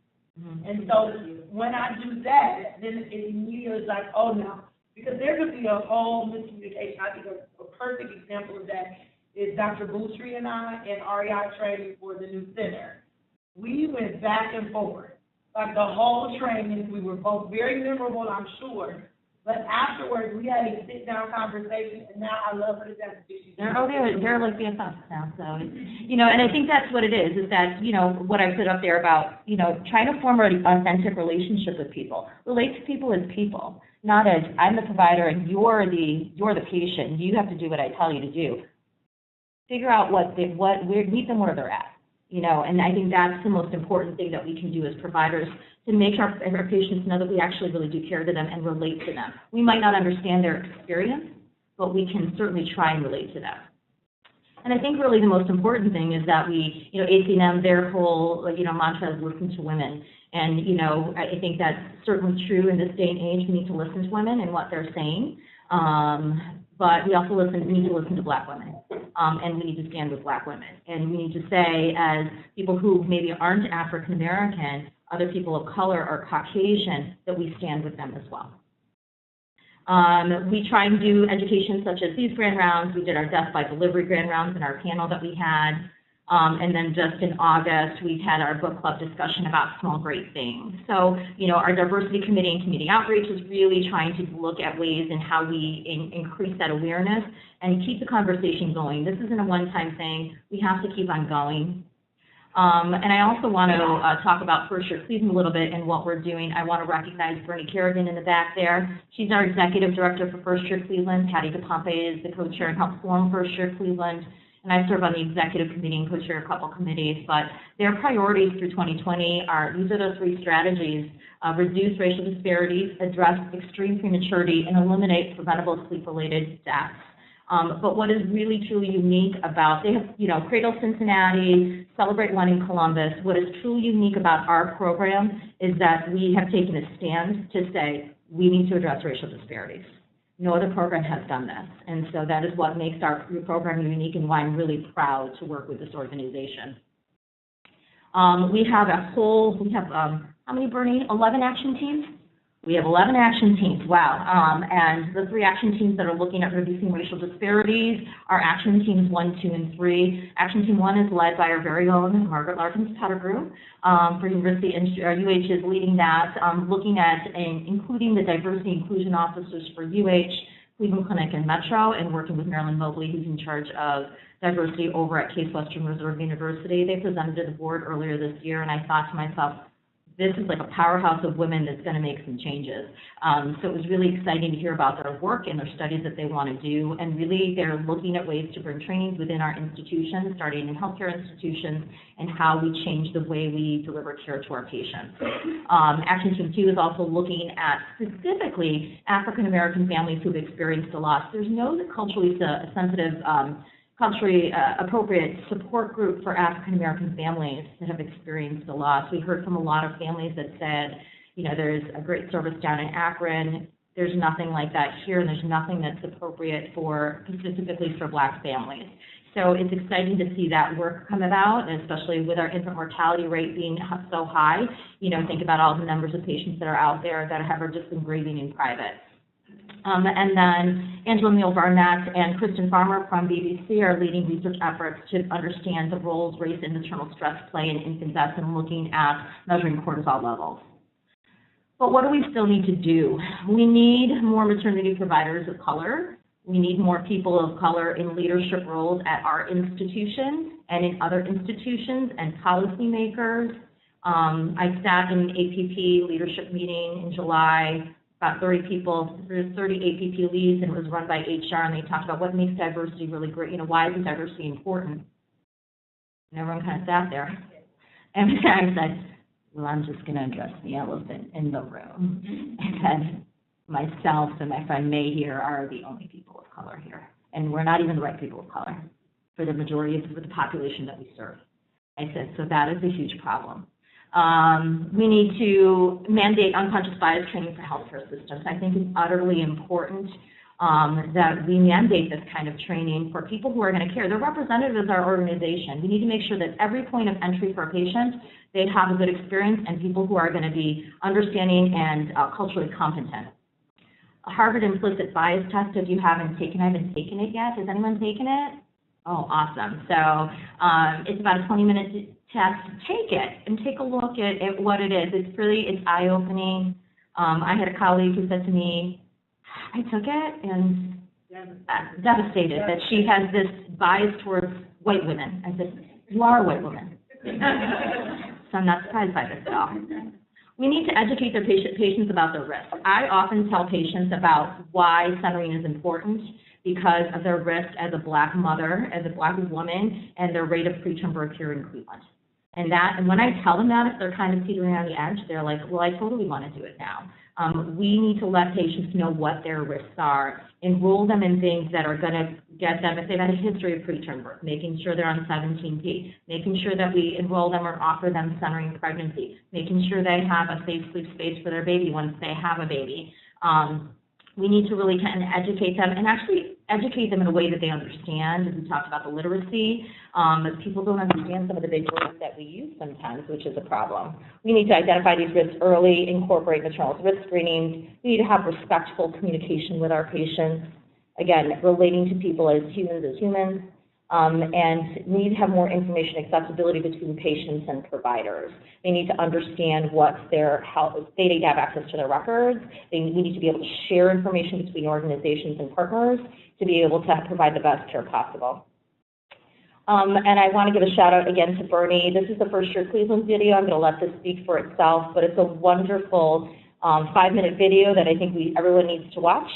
Mm-hmm. And so when I do that, then it immediately is like, oh no. Because there could be a whole miscommunication. I think a perfect example of that is Dr. Boutry and I in REI training for the new center. We went back and forth. Like the whole training, we were both very memorable, I'm sure. But afterwards, we had a sit-down conversation, and now I love her to death. They're like BFFs now, so, you know, and I think that's what it is that, you know, what I put up there about, you know, trying to form an authentic relationship with people. Relate to people as people, not as I'm the provider and you're the patient. You have to do what I tell you to do. Figure out meet them where they're at, you know, and I think that's the most important thing that we can do as providers, to make our patients know that we actually really do care to them and relate to them. We might not understand their experience, but we can certainly try and relate to them. And I think really the most important thing is that we, you know, ACNM, their whole, you know, mantra is listen to women. And, you know, I think that's certainly true in this day and age. We need to listen to women and what they're saying. But we also need to listen to Black women. And we need to stand with Black women. And we need to say, as people who maybe aren't African American, other people of color or Caucasian, that we stand with them as well. We try and do education such as these grand rounds. We did our death by delivery grand rounds in our panel that we had. And then just in August, we had our book club discussion about small great things. So, you know, our diversity committee and community outreach is really trying to look at ways in how we increase that awareness and keep the conversation going. This isn't a one-time thing. We have to keep on going. And I also want to talk about First Year Cleveland a little bit and what we're doing. I want to recognize Bernie Kerrigan in the back there. She's our executive director for First Year Cleveland. Patty DePompe is the co-chair and helps form First Year Cleveland. And I serve on the executive committee and co-chair a couple committees. But their priorities through 2020 these are those three strategies: reduce racial disparities, address extreme prematurity, and eliminate preventable sleep-related deaths. But what is really truly unique about, they have, you know, Cradle Cincinnati, Celebrate One in Columbus. What is truly unique about our program is that we have taken a stand to say we need to address racial disparities. No other program has done this. And so that is what makes our program unique and why I'm really proud to work with this organization. We have how many, Bernie? 11 action teams? We have 11 action teams, wow. And the 3 action teams that are looking at reducing racial disparities are action teams 1, 2, and 3. Action team 1 is led by our very own Margaret Larkins-Pettigrew for University, and UH is leading that, looking at and including the diversity inclusion officers for UH, Cleveland Clinic in Metro and working with Marilyn Mobley, who's in charge of diversity over at Case Western Reserve University. They presented to the board earlier this year, and I thought to myself, this is like a powerhouse of women that's going to make some changes. So it was really exciting to hear about their work and their studies that they want to do, and really they're looking at ways to bring trainings within our institutions, starting in healthcare institutions, and how we change the way we deliver care to our patients. Action Team 2 is also looking at specifically African American families who've experienced a loss. There's no culturally sensitive culturally appropriate support group for African American families that have experienced a loss. We heard from a lot of families that said, you know, there's a great service down in Akron, there's nothing like that here, and there's nothing that's appropriate for, specifically for Black families. So it's exciting to see that work come about, and especially with our infant mortality rate being so high. You know, think about all the numbers of patients that are out there that have just been grieving in private. And then Angela Neal Barnett and Kristen Farmer from BBC are leading research efforts to understand the roles race and maternal stress play in infant deaths and looking at measuring cortisol levels. But what do we still need to do? We need more maternity providers of color. We need more people of color in leadership roles at our institutions and in other institutions and policymakers. I sat in an APP leadership meeting in July, about 30 people, there's 30 APP leads, and it was run by HR, and they talked about what makes diversity really great, you know, why is diversity important? And everyone kind of sat there. And I said, well, I'm just going to address the elephant in the room. And then myself and my friend May here are the only people of color here. And we're not even the right people of color for the majority of the population that we serve. I said, so that is a huge problem. We need to mandate unconscious bias training for healthcare systems. I think it's utterly important that we mandate this kind of training for people who are going to care. They're representatives of our organization. We need to make sure that every point of entry for a patient, they have a good experience, and people who are going to be understanding and culturally competent. A Harvard implicit bias test, if you haven't taken it, I haven't taken it yet. Has anyone taken it? Oh, awesome. So it's about a 20-minute test. Take it and take a look at what it is. It's eye-opening. I had a colleague who said to me, I took it and devastated that she has this bias towards white women. I said, you are a white woman. So I'm not surprised by this at all. We need to educate their patients about their risks. I often tell patients about why centering is important because of their risk as a Black mother, as a Black woman, and their rate of preterm birth here in Cleveland. And when I tell them that, if they're kind of teetering on the edge, they're like, well, I totally want to do it now. We need to let patients know what their risks are, enroll them in things that are going to get them, if they've had a history of preterm birth, making sure they're on 17P, making sure that we enroll them or offer them centering pregnancy, making sure they have a safe sleep space for their baby once they have a baby. We need to really kind of educate them and actually educate them in a way that they understand. As we talked about the literacy, but people don't understand some of the big words that we use sometimes, which is a problem. We need to identify these risks early, incorporate maternal risk screenings. We need to have respectful communication with our patients. Again, relating to people as humans, and we need to have more information accessibility between patients and providers. They need to understand what's their health. They need to have access to their records. We need to be able to share information between organizations and partners to be able to provide the best care possible. And I want to give a shout out again to Bernie. This is the first year Cleveland video. I'm going to let this speak for itself, but it's a wonderful 5-minute video that I think everyone needs to watch.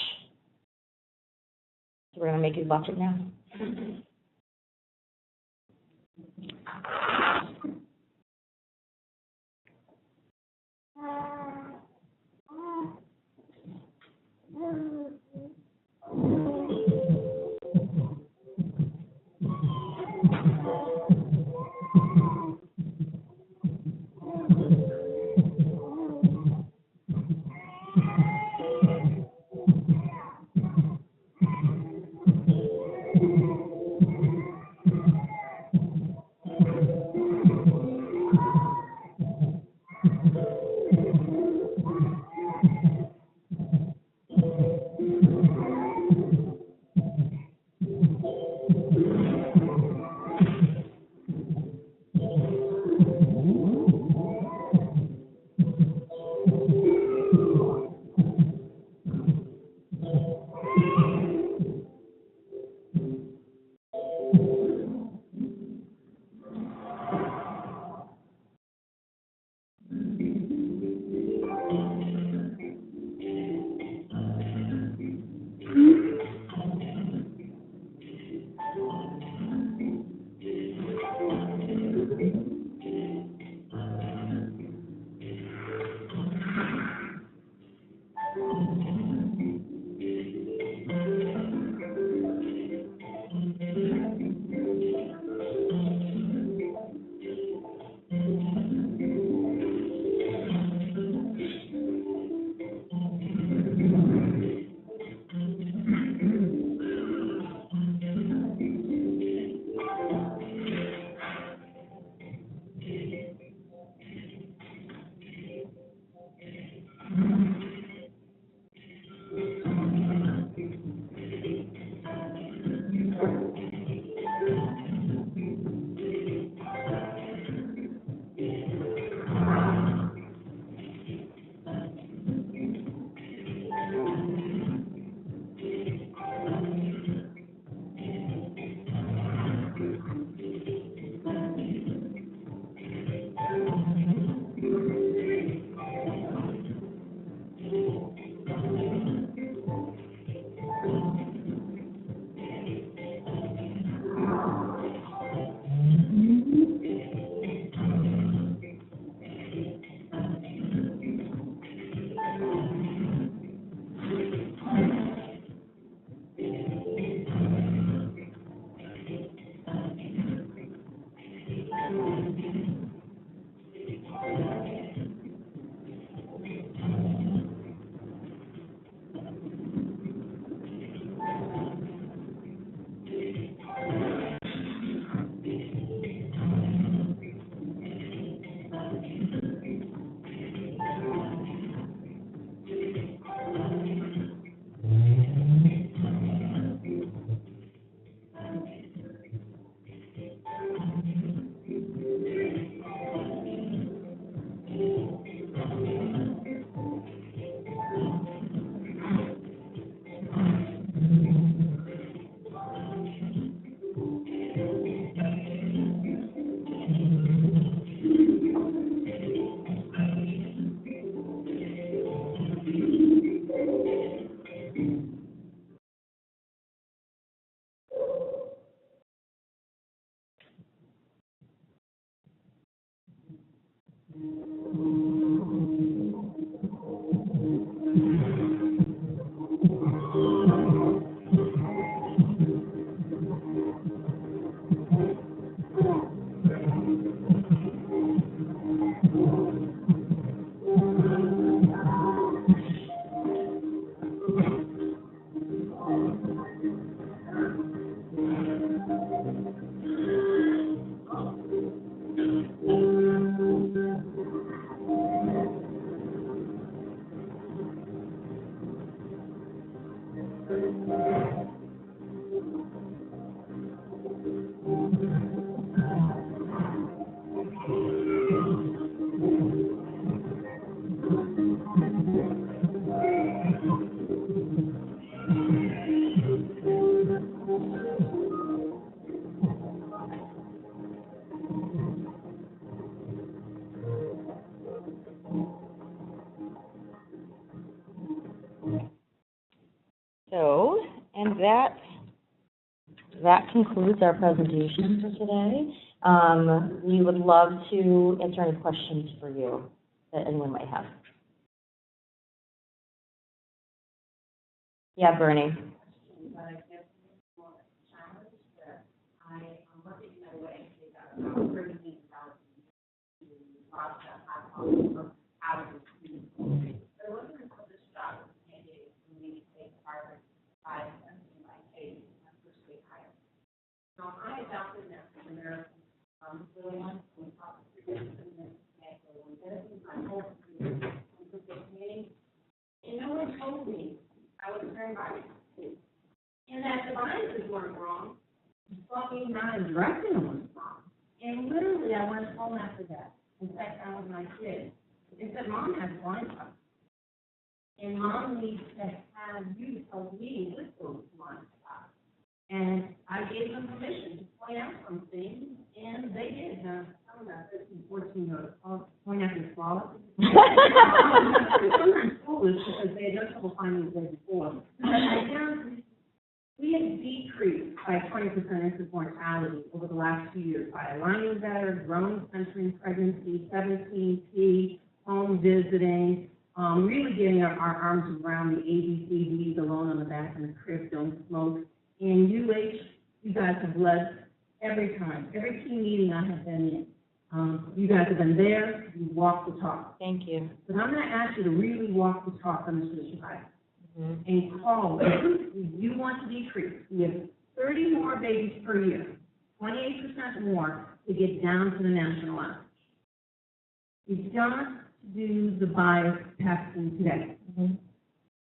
So we're going to make you watch it now. So, and that concludes our presentation for today. We would love to answer any questions for you that anyone might have. Yeah, Bernie. I adopted that from American really once we talked to and no one told me I was very biased. And that the biases weren't wrong, but me not addressing them was wrong. And literally, I went home after that and sat down with my kids and said, Mom has blind spots. And Mom needs to have you help me with those blind spots. And I gave them permission to point out some things, and they did. Now, some of that 13, 14-year-olds point out their flaws. Sometimes foolish because they had no trouble finding the day before. But I found we have decreased by 20% infant mortality over the last 2 years by aligning better, growing country in pregnancy, 17P, home visiting, really getting our arms around the ABCDs alone on the back and the crib, don't smoke. In you guys have led every time, every key meeting I have been in. You guys have been there, you walk the talk. Thank you. But I'm going to ask you to really walk the talk on this issue. And call you want to decrease. We have 30 more babies per year, 28% more to get down to the national average. You've got to do the bias testing today.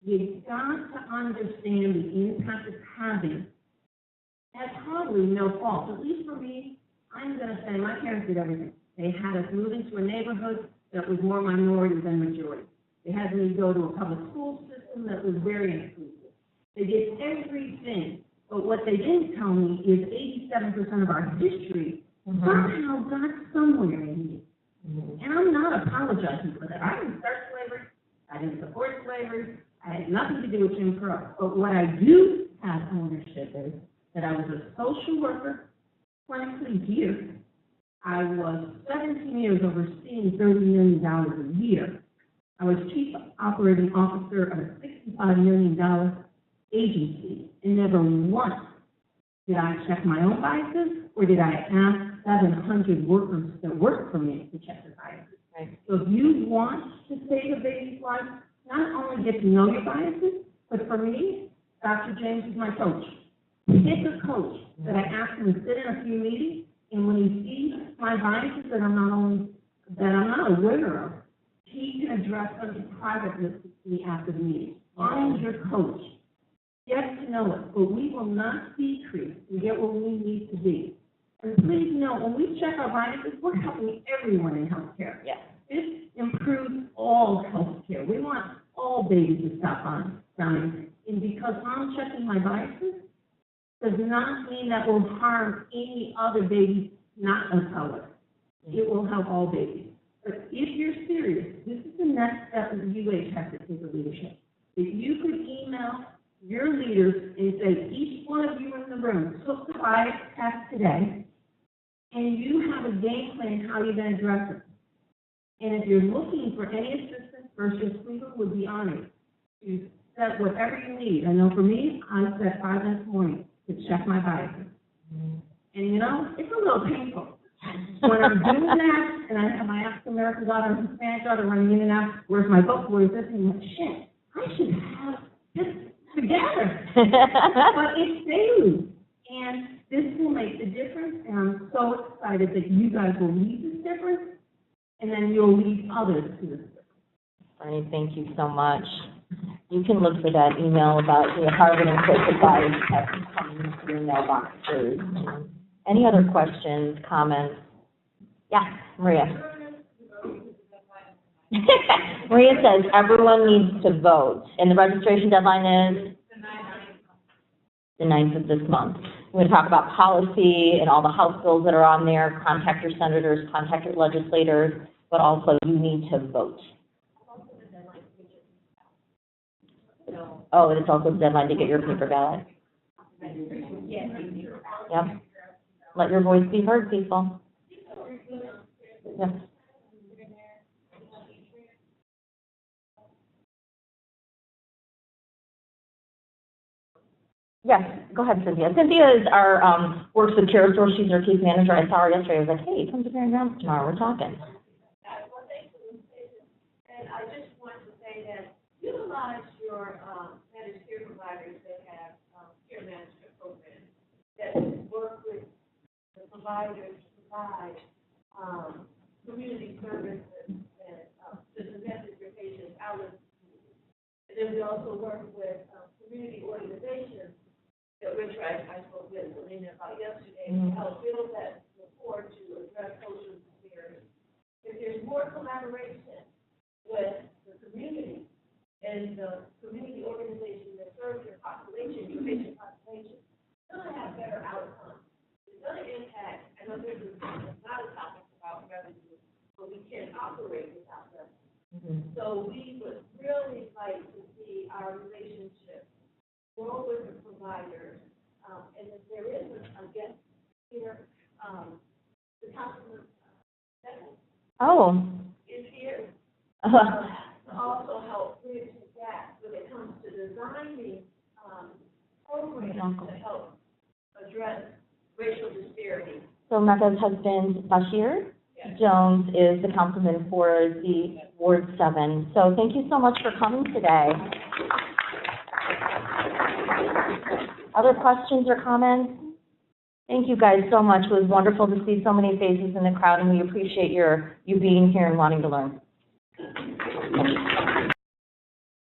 You've got to understand the impact it's having. That's probably no fault. At least for me, I'm going to say my parents did everything. They had us move into a neighborhood that was more minority than majority. They had me go to a public school system that was very inclusive. They did everything. But what they didn't tell me is 87% of our history somehow got somewhere in me. And I'm not apologizing for that. I didn't start slavery. I didn't support slavery. I had nothing to do with Jim Crow. But what I do have ownership is that I was a social worker, 23 years. I was 17 years overseeing $30 million a year. I was chief operating officer of a $65 million agency, and never once did I check my own biases, or did I ask 700 workers that work for me to check their biases. Right. So if you want to save a baby's life, not only get to know your biases, but for me, Dr. James is my coach. Get the coach that I ask him to sit in a few meetings, and when he sees my biases that I'm not aware of, he can address them privately after the meeting. I'm your coach. Get to know it, but we will not decrease to get where we need to be. And please know, when we check our biases, we're helping everyone in healthcare. Yes. This improves all healthcare. We want all babies to stop dying. And because I'm checking my biases, does not mean that will harm any other baby not of color. It will help all babies. But if you're serious, this is the next step that UH has to take a leadership. If you could email your leaders and say, each one of you in the room took the bias test today, and you have a game plan how you're going to address it. And if you're looking for any assistance, First Year Cleveland would be honored to set whatever you need. I know for me, I set 5 this morning to check my Viagra. And you know, it's a little painful. When I'm doing that, and I have my African American daughter and Hispanic daughter running in and out, where's my book, where's this, and I'm like, shit, I should have this together. But it's daily. And this will make the difference, and I'm so excited that you guys will lead this difference, and then you'll lead others to this difference. Bernie, thank you so much. You can look for that email about the Harvard and Cook advice that's coming to your mailbox soon. Any other questions, comments? Yeah, Maria. Maria says everyone needs to vote, and the registration deadline is the 9th of this month. We're going to talk about policy and all the House bills that are on there. Contact your senators, contact your legislators, but also you need to vote. Oh, and it's also the deadline to get your paper ballot. Yep. Let your voice be heard, people. Yep. Yes, go ahead, Cynthia. Cynthia is our, works with Curator. She's our case manager. I saw her yesterday. I was like, hey, come to Grand Rounds tomorrow. We're talking. And I just want to say that utilize your managed care providers that have care management programs that work with the providers to provide community services and just a message your patients out of. And then we also work with community organizations that Rich I spoke with Selena about yesterday to help build that rapport to address social disparities. If there's more collaboration with the community and the community organization that serves your population, your patient population, it's going to have better outcomes. It's going to impact, I know this is not a topic about revenue, but we can't operate without revenue. So we would really like to see our relationship grow with the providers. And if there is a guest here, the councilman is here. To also help bridge the gap when it comes to designing programs to help address racial disparities. So Mecca's husband, Bashir Jones, is the councilman for the Ward 7. So thank you so much for coming today. Other questions or comments? Thank you guys so much. It was wonderful to see so many faces in the crowd, and we appreciate you being here and wanting to learn.